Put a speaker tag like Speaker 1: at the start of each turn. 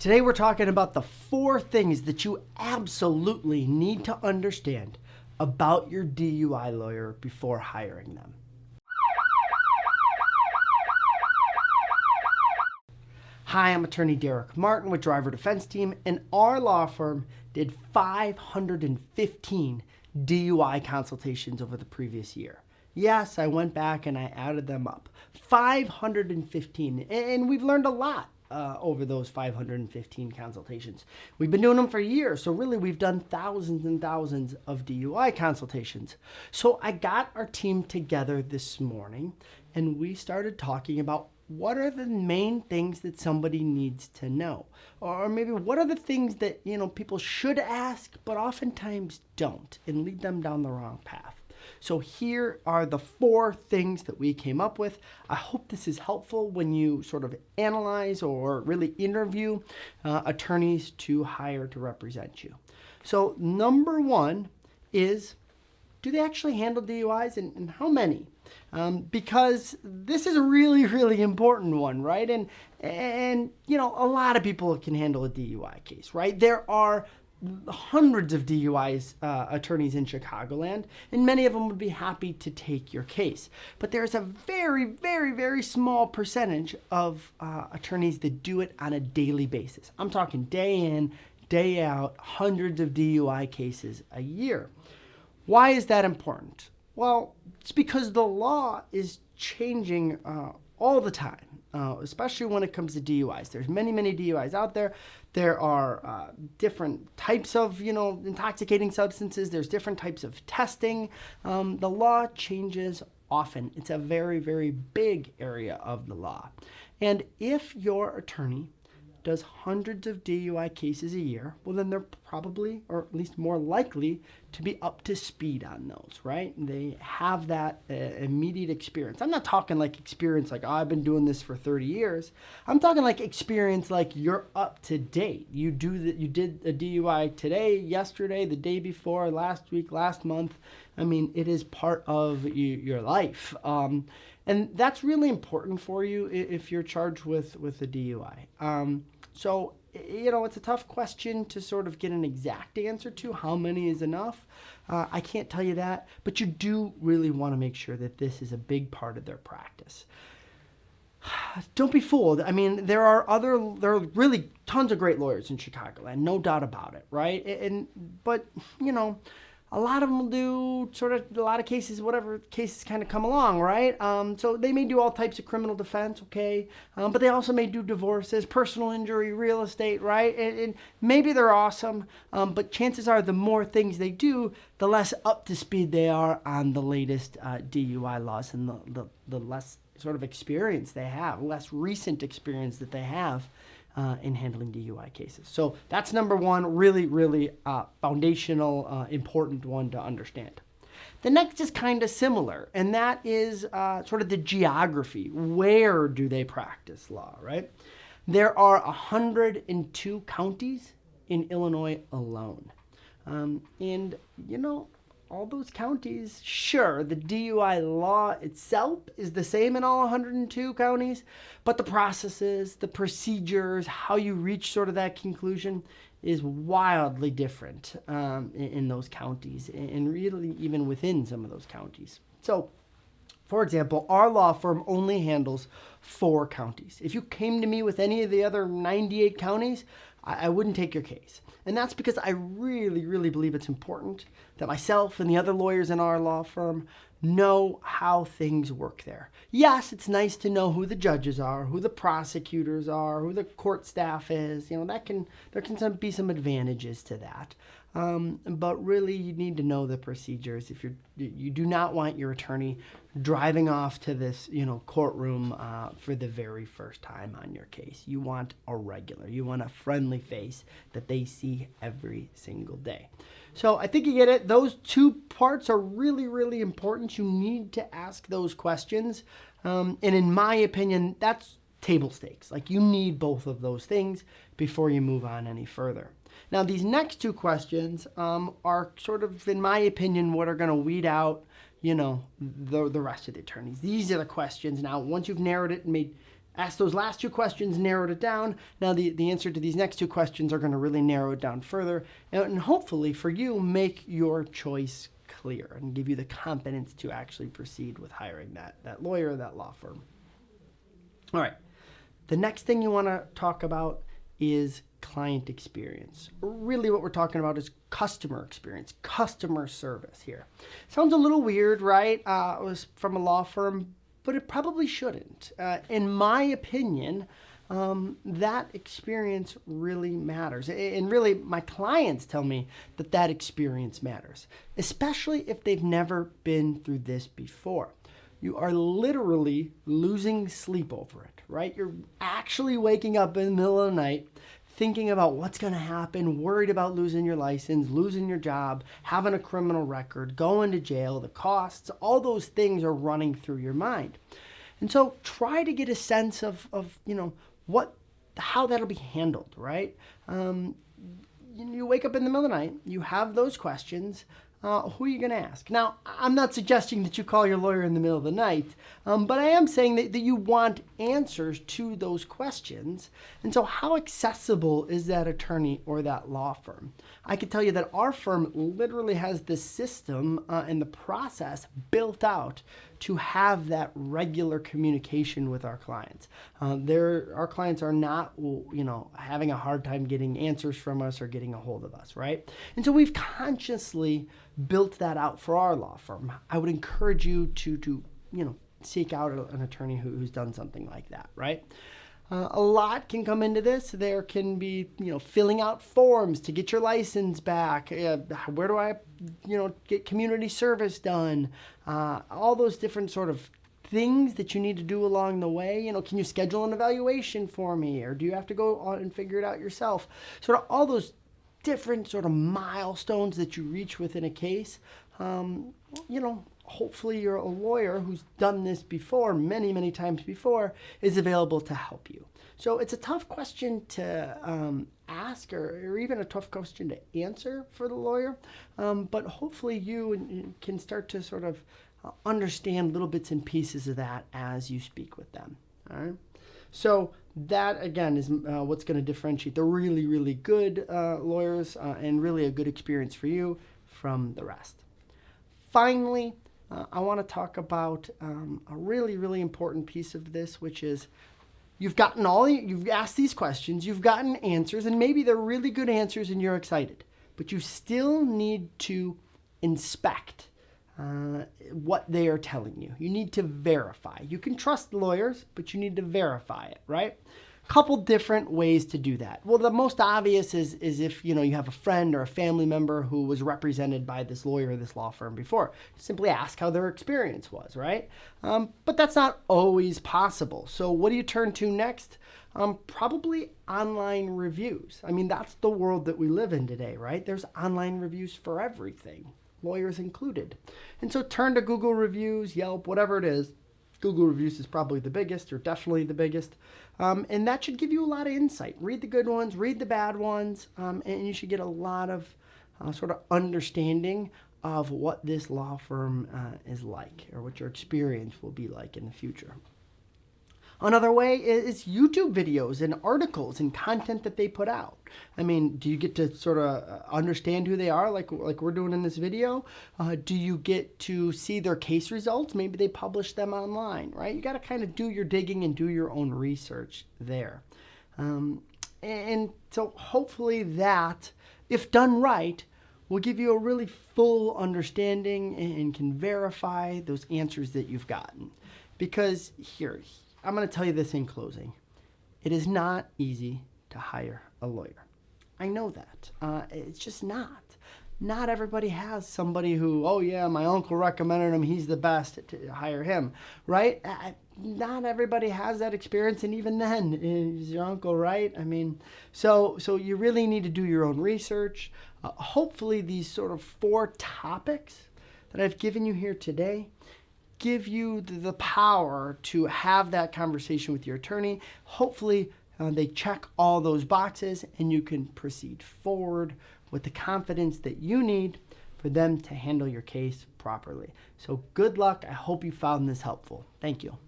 Speaker 1: Today we're talking about the 4 things that you absolutely need to understand about your DUI lawyer before hiring them. Hi, I'm attorney Derek Martin with Driver Defense Team, and our law firm did 515 DUI consultations over the previous year. Yes, I went back and I added them up. 515, and we've learned a lot over those 515 consultations. We've been doing them for years, so really we've done thousands and thousands of DUI consultations. So I got our team together this morning and we started talking about what are the main things that somebody needs to know? Or maybe what are the things that, people should ask but oftentimes don't and lead them down the wrong path. So here are the 4 things that we came up with. I hope this is helpful when you sort of analyze or really interview attorneys to hire to represent you. So number 1 is, do they actually handle DUIs and how many? Because this is a really, really important one, right? And a lot of people can handle a DUI case, right? There are hundreds of DUIs attorneys in Chicagoland, and many of them would be happy to take your case. But there's a very, very, very small percentage of attorneys that do it on a daily basis. I'm talking day in, day out, hundreds of DUI cases a year. Why is that important? Well, it's because the law is changing all the time, especially when it comes to DUIs. There's many, many DUIs out there. There are different types of, intoxicating substances. There's different types of testing. The law changes often. It's a very, very big area of the law. And if your attorney does hundreds of DUI cases a year, well, then they're probably, or at least more likely, to be up to speed on those, right? They have that immediate experience. I'm not talking like experience like, I've been doing this for 30 years. I'm talking like experience like you're up to date. You did a DUI today, yesterday, the day before, last week, last month. I mean, it is part of your life. And that's really important for you if you're charged with a DUI. So, it's a tough question to sort of get an exact answer to. How many is enough? I can't tell you that, but you do really want to make sure that this is a big part of their practice. Don't be fooled. I mean, there are really tons of great lawyers in Chicago, and no doubt about it, right? But a lot of them will do sort of a lot of cases, whatever cases kind of come along, right? So they may do all types of criminal defense, okay? But they also may do divorces, personal injury, real estate, right? And maybe they're awesome, but chances are the more things they do, the less up to speed they are on the latest DUI laws and the less sort of experience they have, less recent experience that they have in handling DUI cases. So that's number 1, really, really foundational, important one to understand. The next is kind of similar, and that is sort of the geography. Where do they practice law, right? There are 102 counties in Illinois alone. And all those counties, sure, the DUI law itself is the same in all 102 counties, but the processes, the procedures, how you reach sort of that conclusion is wildly different in those counties, and really even within some of those counties. So, for example, our law firm only handles 4 counties. If you came to me with any of the other 98 counties, I wouldn't take your case. And that's because I really, really believe it's important that myself and the other lawyers in our law firm know how things work there. Yes, it's nice to know who the judges are, who the prosecutors are, who the court staff is. There can be some advantages to that. But really, you need to know the procedures. If you do not want your attorney driving off to this, courtroom for the very first time on your case. You want a regular. You want a friendly face that they see every single day. So I think you get it. Those 2 parts are really, really important. You need to ask those questions. And in my opinion, that's table stakes. Like, you need both of those things before you move on any further. Now, these next 2 questions are sort of, in my opinion, what are going to weed out, the rest of the attorneys. These are the questions. Now, once you've narrowed it and made Ask those last two questions, narrowed it down. Now the answer to these next two questions are going to really narrow it down further, and hopefully for you, make your choice clear and give you the confidence to actually proceed with hiring that lawyer, that law firm. All right. The next thing you want to talk about is client experience. Really what we're talking about is customer experience, customer service here. Sounds a little weird, right? It was from a law firm, but it probably shouldn't. In my opinion, that experience really matters. And really, my clients tell me that experience matters, especially if they've never been through this before. You are literally losing sleep over it, right? You're actually waking up in the middle of the night thinking about what's going to happen, worried about losing your license, losing your job, having a criminal record, going to jail, the costs, all those things are running through your mind. And so try to get a sense of how that'll be handled, right? You wake up in the middle of the night, you have those questions. Who are you going to ask? Now, I'm not suggesting that you call your lawyer in the middle of the night, but I am saying that you want answers to those questions. And so how accessible is that attorney or that law firm? I can tell you that our firm literally has the system and the process built out to have that regular communication with our clients. Our clients are not, having a hard time getting answers from us or getting a hold of us, right? And so we've consciously built that out for our law firm. I would encourage you to seek out an attorney who's done something like that, right? A lot can come into this. There can be, filling out forms to get your license back. Where do I, get community service done? All those different sort of things that you need to do along the way. Can you schedule an evaluation for me? Or do you have to go on and figure it out yourself? Sort of all those different sort of milestones that you reach within a case. Hopefully you're a lawyer who's done this before, many, many times before, is available to help you. So it's a tough question to ask or even a tough question to answer for the lawyer, but hopefully you can start to sort of understand little bits and pieces of that as you speak with them. All right. So that, again, is what's going to differentiate the really, really good lawyers and really a good experience for you from the rest. Finally, I want to talk about a really, really important piece of this, which is you've asked these questions, you've gotten answers, and maybe they're really good answers and you're excited, but you still need to inspect what they are telling you. You need to verify. You can trust lawyers, but you need to verify it, right? Couple different ways to do that. Well, the most obvious is if you have a friend or a family member who was represented by this lawyer or this law firm before. Simply ask how their experience was, right? But that's not always possible. So what do you turn to next? Probably online reviews. I mean, that's the world that we live in today, right? There's online reviews for everything, lawyers included. And so turn to Google reviews, Yelp, whatever it is. Google reviews is probably the biggest, or definitely the biggest. And that should give you a lot of insight. Read the good ones, read the bad ones, and you should get a lot of sort of understanding of what this law firm is like, or what your experience will be like in the future. Another way is YouTube videos and articles and content that they put out. I mean, do you get to sort of understand who they are like we're doing in this video? Do you get to see their case results? Maybe they publish them online, right? You got to kind of do your digging and do your own research there. And so hopefully that, if done right, will give you a really full understanding and can verify those answers that you've gotten. Because here, I'm going to tell you this in closing. It is not easy to hire a lawyer. I know that. It's just not. Not everybody has somebody who, oh yeah, my uncle recommended him, he's the best, to hire him, right? Not everybody has that experience, and even then, is your uncle right? I mean, so you really need to do your own research. Hopefully these sort of 4 topics that I've given you here today give you the power to have that conversation with your attorney. Hopefully they check all those boxes and you can proceed forward with the confidence that you need for them to handle your case properly. So good luck. I hope you found this helpful. Thank you.